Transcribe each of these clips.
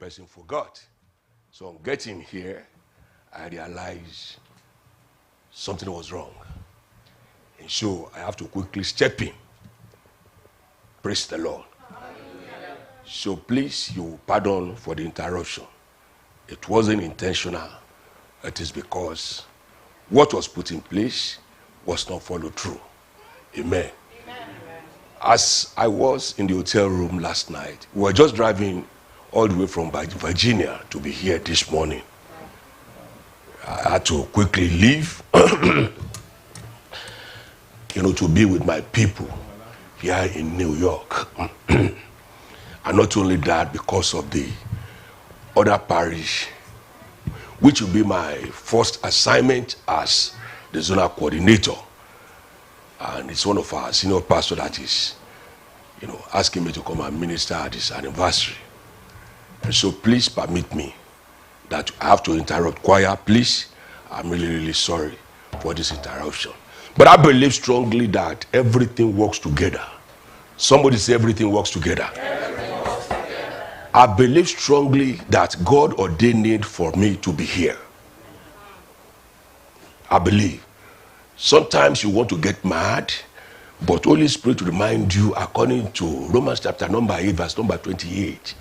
person forgot. So on getting here, I realized something was wrong. And so I have to quickly step in. Praise the Lord. Hallelujah. So please, you pardon for the interruption. It wasn't intentional. It is because what was put in place was not followed through. Amen. Amen. As I was in the hotel room last night, we were just driving all the way from Virginia to be here this morning. I had to quickly leave, to be with my people here in New York. And not only that, because of the other parish, which will be my first assignment as the zonal coordinator. And it's one of our senior pastors that is, asking me to come and minister at this anniversary. And so please permit me that I have to interrupt choir, please. I'm really, really sorry for this interruption. But I believe strongly that everything works together. Somebody say everything works together. Everything works together. I believe strongly that God ordained it for me to be here. I believe. Sometimes you want to get mad, but Holy Spirit will remind you, according to Romans chapter number 8, verse number 28,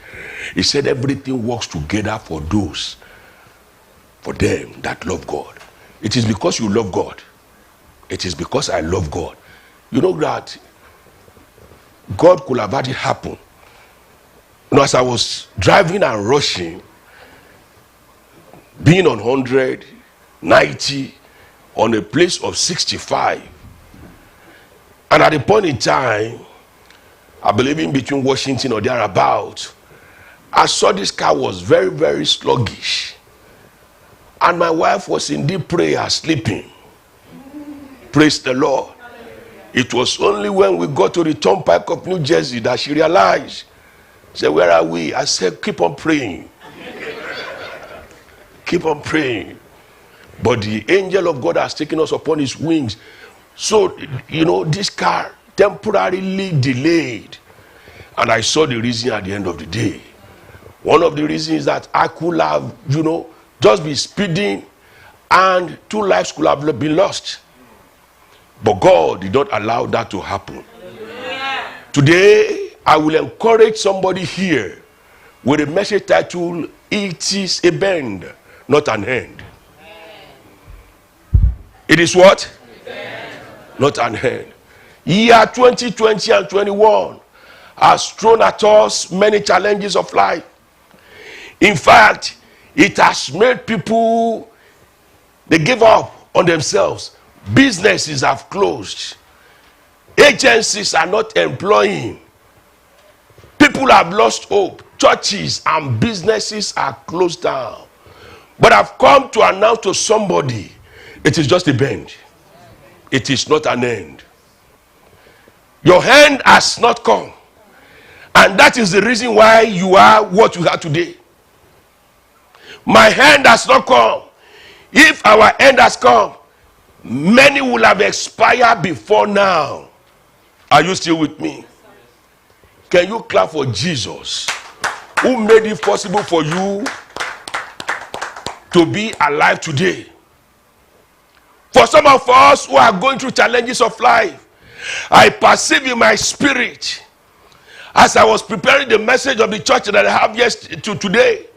he said everything works together for them that love God. It is because you love God. It is because I love God. You know that God could have had it happen. As I was driving and rushing, being on 100, 90, on a place of 65, and at a point in time, I believe in between Washington or thereabout, I saw this car was very, very sluggish. And my wife was in deep prayer, sleeping. Praise the Lord. It was only when we got to the turnpike of New Jersey that she realized. She said, where are we? I said, keep on praying. Keep on praying. But the angel of God has taken us upon his wings. So, this car temporarily delayed. And I saw the reason at the end of the day. One of the reasons is that I could have, just be speeding and 2 lives could have been lost. But God did not allow that to happen. Hallelujah. Today, I will encourage somebody here with a message titled, it is a bend, not an end. It is what? Not an end. Year 2020 and 21 has thrown at us many challenges of life. In fact, it has made people, they give up on themselves. Businesses have closed. Agencies are not employing. People have lost hope. Churches and businesses are closed down. But I've come to announce to somebody, it is just a bend. It is not an end. Your end has not come. And that is the reason why you are what you are today. My end has not come. If our end has come, many will have expired before now. Are you still with me? Can you clap for Jesus, who made it possible for you to be alive today? For some of us who are going through challenges of life, I perceive in my spirit, as I was preparing the message of the church that I have today,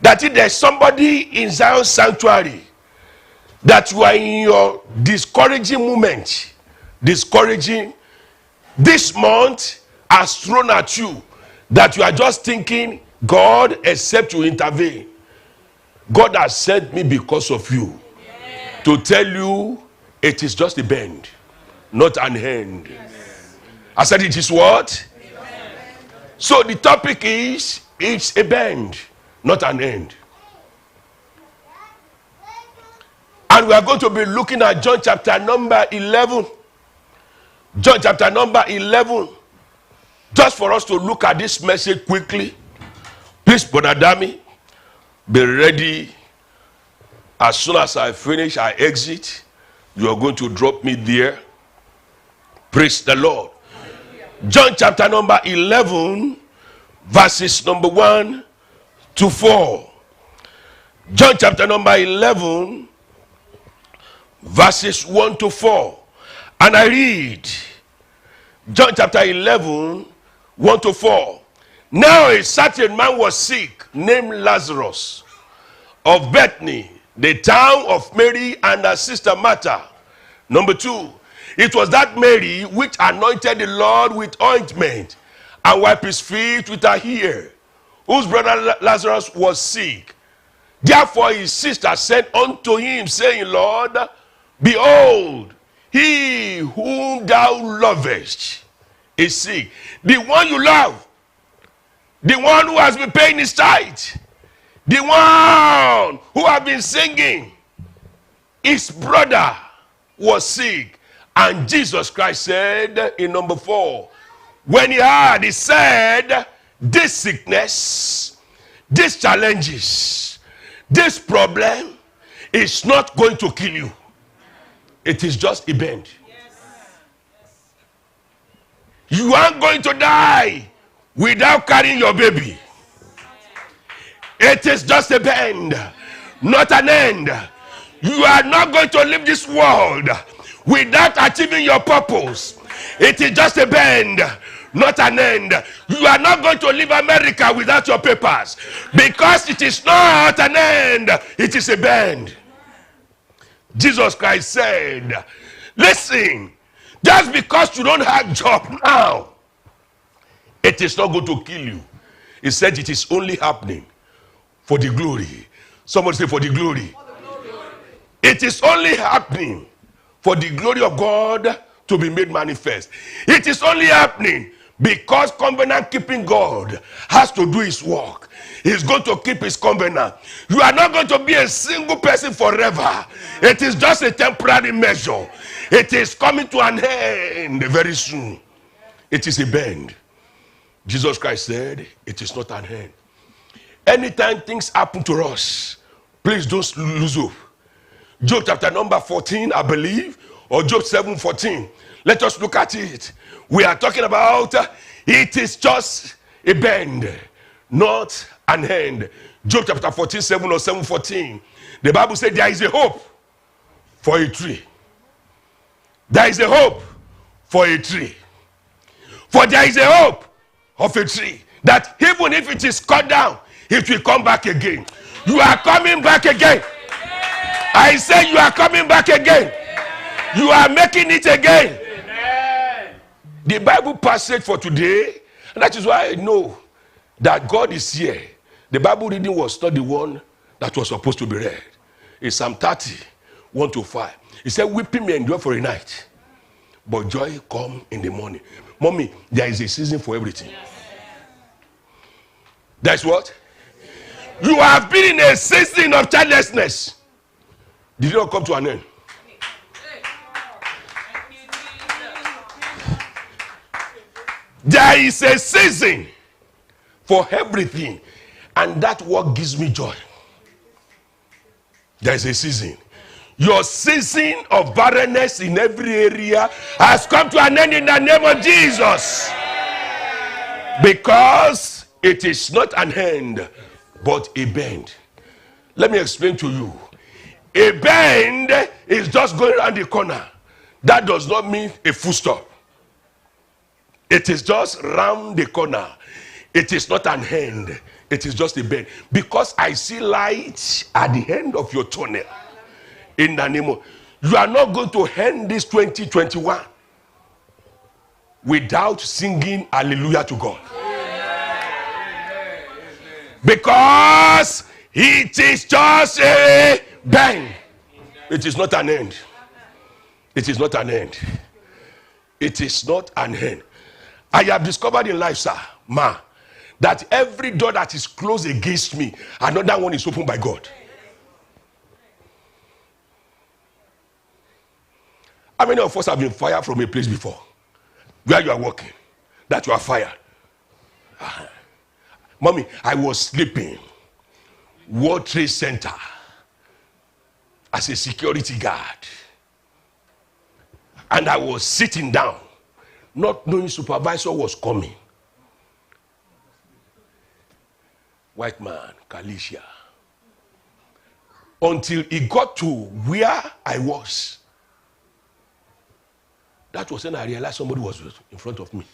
that if there's somebody in Zion Sanctuary, that you are in your discouraging moment, this month has thrown at you, that you are just thinking, God, except you intervene. God has sent me because of you. To tell you, it is just a bend, not an end. Yes. I said it is what? So the topic is, it's a bend, not an end. And we are going to be looking at John chapter number 11. John chapter number 11. Just for us to look at this message quickly. Please, Brother Dami, be ready. As soon as I finish, I exit. You are going to drop me there. Praise the Lord. John chapter number 11, verses number 1 to 4. John chapter number 11, verses 1 to 4. And I read John chapter 11, 1 to 4. Now a certain man was sick, named Lazarus, of Bethany, the town of Mary and her sister Martha. Number 2, it was that Mary which anointed the Lord with ointment and wiped his feet with her hair, whose brother Lazarus was sick. Therefore his sister sent unto him, saying, Lord, behold, he whom thou lovest is sick. The one you love, the one who has been paying his tithe, the one who has been singing, his brother was sick. And Jesus Christ said in number 4, when he heard, he said, this sickness, these challenges, this problem is not going to kill you. It is just a bend. You aren't going to die without carrying your baby. It is just a bend, not an end. You are not going to leave this world without achieving your purpose. It is just a bend, not an end. You are not going to leave America without your papers, because it is not an end, it is a bend. Jesus Christ said, listen, just because you don't have a job now, it is not going to kill you. He said it is only happening for the glory. Somebody say, for the glory. For the glory. It is only happening for the glory of God to be made manifest. It is only happening because covenant keeping God has to do his work. He's going to keep his covenant. You are not going to be a single person forever. It is just a temporary measure. It is coming to an end very soon. It is a bend. Jesus Christ said, it is not an end. Anytime things happen to us, please don't lose hope. Job chapter number 14, I believe, or Job 7:14. Let us look at it. We are talking about it is just a bend, not an end. Job chapter 14:7 or 7:14. The Bible said there is a hope for a tree. There is a hope for a tree. For there is a hope of a tree that even if it is cut down, it will come back again. You are coming back again. I say you are coming back again. You are making it again. The Bible passage for today, and that is why I know that God is here. The Bible reading was not the one that was supposed to be read. It's Psalm 30, 1 to 5. He said, weeping may endure for a night, but joy come in the morning. Mommy, there is a season for everything. That's what? You have been in a season of childlessness. Did it not come to an end? There is a season for everything, and that what gives me joy. There is a season. Your season of barrenness in every area has come to an end in the name of Jesus. Because it is not an end, but a bend. Let me explain to you. A bend is just going around the corner. That does not mean a full stop. It is just round the corner. It is not an end. It is just a bend. Because I see light at the end of your tunnel. In the name of, you are not going to end this 2021 without singing hallelujah to God. Because it is just a bend. It is not an end. It is not an end. It is not an end. I have discovered in life, sir, ma, that every door that is closed against me, another one is opened by God. How many of us have been fired from a place before? Where you are working, that you are fired. Mommy, I was sleeping, World Trade Center, as a security guard. And I was sitting down, not knowing supervisor was coming. white man, Kalisha. Until he got to where I was. That was when I realized somebody was in front of me.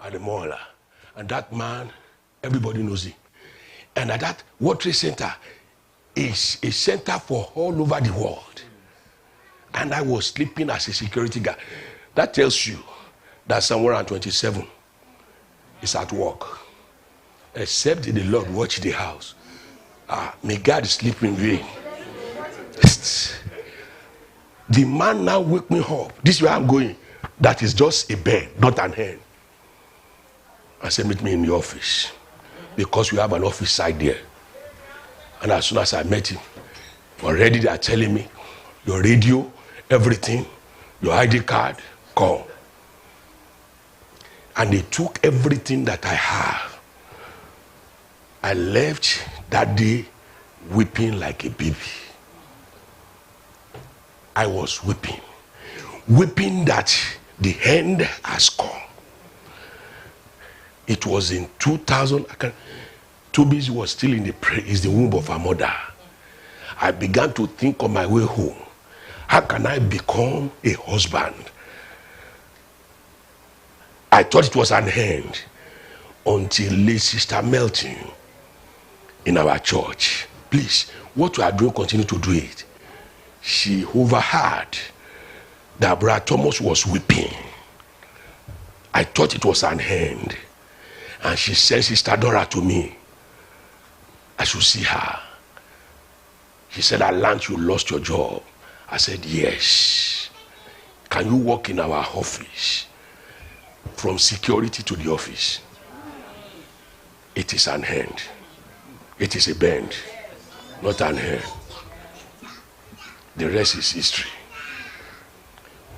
At the mall. And that man, everybody knows him. And at that World Trade Center is a center for all over the world. And I was sleeping as a security guard. That tells you that Psalm 127 is at work. Except the Lord watch the house. May God sleep in vain. The man now wake me up. This is where I'm going. That is just a bed, not an hand. I said, meet me in the office. Because we have an office side there. And as soon as I met him, already they are telling me, your radio, everything, your ID card, come. And they took everything that I have. I left that day weeping like a baby. I was weeping. Weeping that the end has come. It was in 2000. Toby was still in the womb of her mother. I began to think on my way home. How can I become a husband? I thought it was an end until late Sister Melton in our church. Please, what we are doing, continue to do it. She overheard that Brother Thomas was weeping. I thought it was an end. And she sent Sister Dora to me. I should see her. She said, I learned you lost your job. I said, yes. Can you work in our office? From security to the office. It is an hand. It is a bend, not an hand. The rest is history.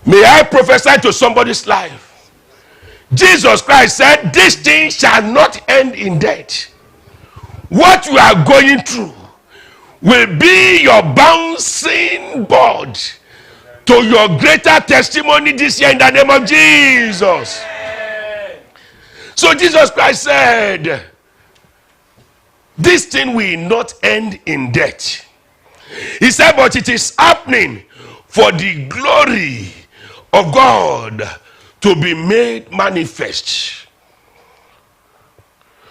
May I prophesy to somebody's life? Jesus Christ said, this thing shall not end in death. What you are going through will be your bouncing board to your greater testimony this year in the name of Jesus. So Jesus Christ said, this thing will not end in death. He said, but it is happening for the glory of God to be made manifest.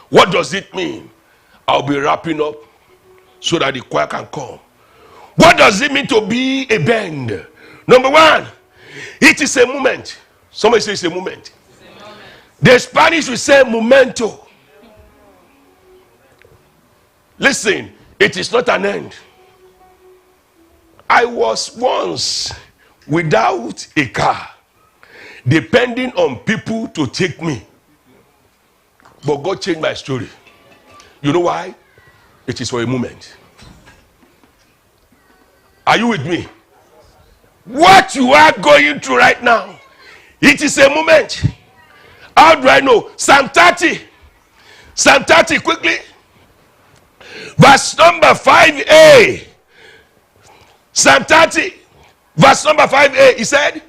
What does it mean? I'll be wrapping up so that the choir can come. What does it mean to be a band? Number one, it is a moment. Somebody say it's a moment. The Spanish will say momento. Listen, it is not an end. I was once without a car, depending on people to take me. But God changed my story. You know why? It is for a moment. Are you with me? What you are going through right now, it is a moment. How do I know? Psalm 30. Psalm 30, quickly. Verse number 5a. Psalm 30, verse number 5a. He said,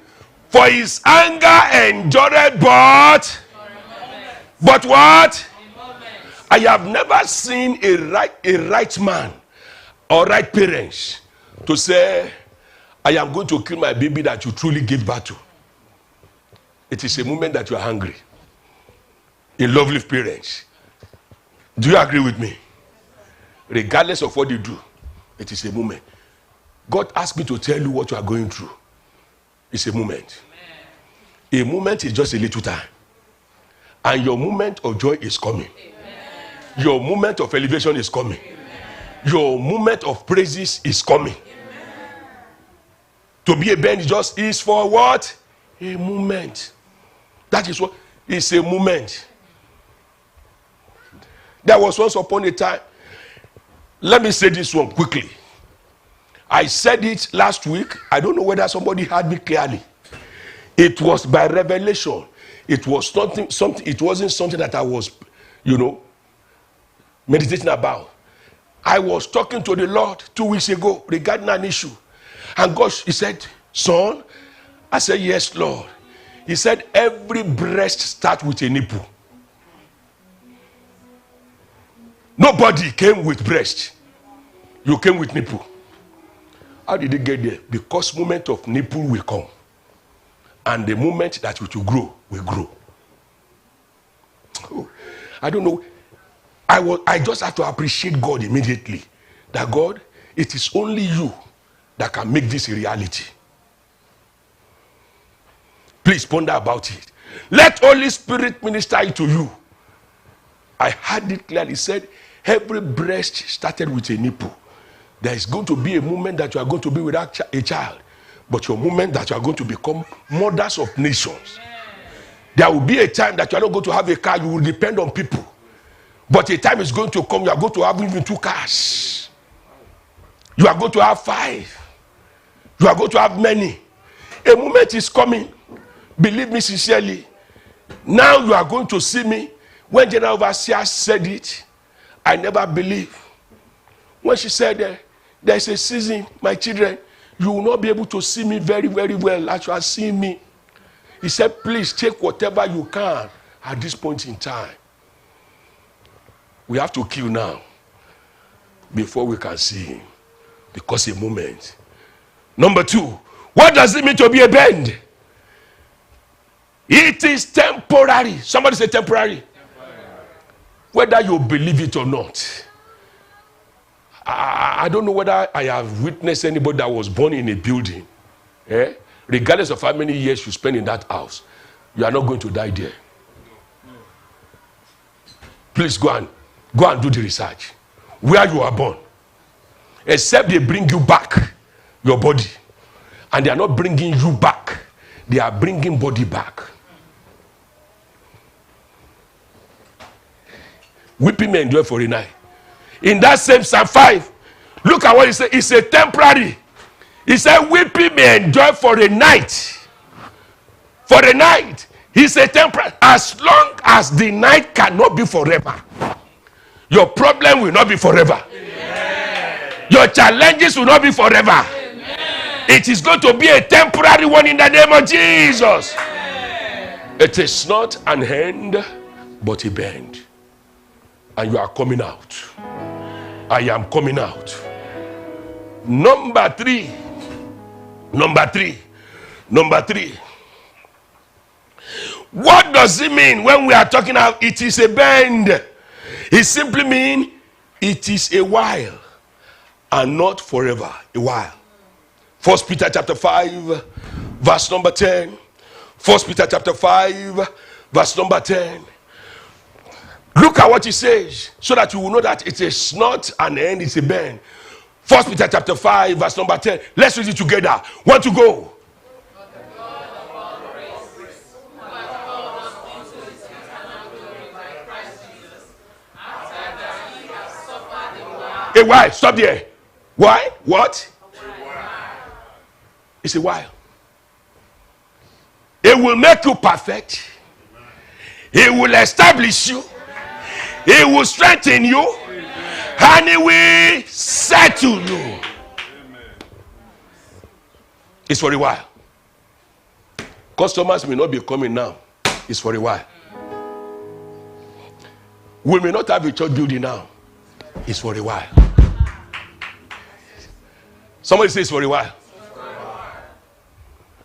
for his anger endureth but what? I have never seen a right man or right parents to say, I am going to kill my baby that you truly gave birth to. It is a moment that you are hungry. A lovely parents. Do you agree with me? Regardless of what you do, it is a moment. God asked me to tell you what you are going through. It's a moment. Amen. A moment is just a little time. And your moment of joy is coming. Amen. Your moment of elevation is coming. Amen. Your moment of praises is coming. Amen. To be a band just is for what? A moment. That is what is a moment. There was once upon a time. Let me say this one quickly. I said it last week. I don't know whether somebody heard me clearly. It was by revelation. It was something. It wasn't something that I was, meditating about. I was talking to the Lord 2 weeks ago regarding an issue. And God, he said, son, I said, yes, Lord. He said, every breast starts with a nipple. Nobody came with breast. You came with nipple. How did it get there? Because moment of nipple will come. And the moment that it will grow, will grow. Oh, I don't know. I just have to appreciate God immediately. That God, it is only you that can make this a reality. Please ponder about it. Let Holy Spirit minister it to you. I heard it clearly said, every breast started with a nipple. There is going to be a moment that you are going to be without a child, but your moment that you are going to become mothers of nations. There will be a time that you are not going to have a car, you will depend on people. But a time is going to come, you are going to have even 2 cars. You are going to have 5. You are going to have many. A moment is coming. Believe me sincerely. Now you are going to see me. When General Overseer said it, I never believed. When she said, there's a season, my children, you will not be able to see me very, very well as you are seeing me. He said, please take whatever you can at this point in time. We have to kill now before we can see him. Because a moment. Number 2, what does it mean to be a bend? It is temporary. Somebody say temporary. Whether you believe it or not. I don't know whether I have witnessed anybody that was born in a building. Regardless of how many years you spend in that house, you are not going to die there. Please go and do the research. Where you are born. Except they bring you back, your body. And they are not bringing you back. They are bringing body back. Weeping may endure for a night. In that same Psalm 5, look at what he said. It's a temporary. He said, weeping may endure for a night. For a night. He said temporary. As long as the night cannot be forever, your problem will not be forever. Amen. Your challenges will not be forever. Amen. It is going to be a temporary one in the name of Jesus. Amen. It is not an end, but a bend. And you are coming out. I am coming out. Number three. What does it mean when we are talking about it is a bend? It simply means it is a while and not forever. A while. 1 Peter chapter 5 verse number 10. 1 Peter chapter 5 verse number 10. Look at what he says so that you will know that it is not an end, it's a bend. 1 Peter chapter 5 verse number 10. Let's read it together. Want to go? A while. Stop there. Why? What? It's a while. It will make you perfect. It will establish you. It will strengthen you. And it will settle you. It's for a while. Customers may not be coming now. It's for a while. We may not have a church building now. It's for a while. Somebody says for a while.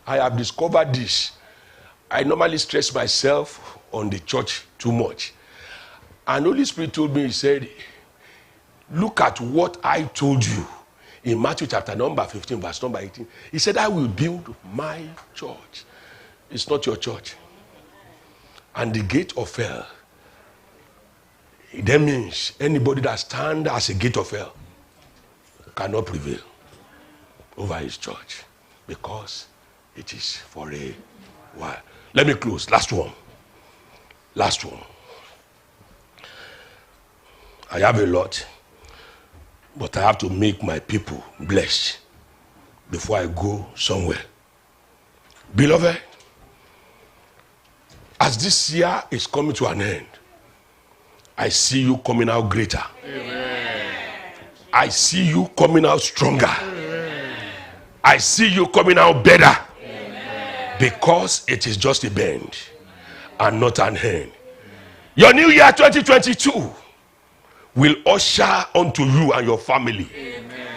I have discovered this. I normally stress myself on the church too much. And Holy Spirit told me, he said, look at what I told you in Matthew chapter number 15, verse number 18. He said, I will build my church. It's not your church. And the gate of hell, that means anybody that stands as a gate of hell cannot prevail over his church because it is for a while. Let me close. Last one. I have a lot, but I have to make my people blessed before I go somewhere. Beloved, as this year is coming to an end, I see you coming out greater. Amen. I see you coming out stronger. Amen. I see you coming out better. Amen. Because it is just a bend and not an end. Your new year 2022 will usher unto you and your family. Amen.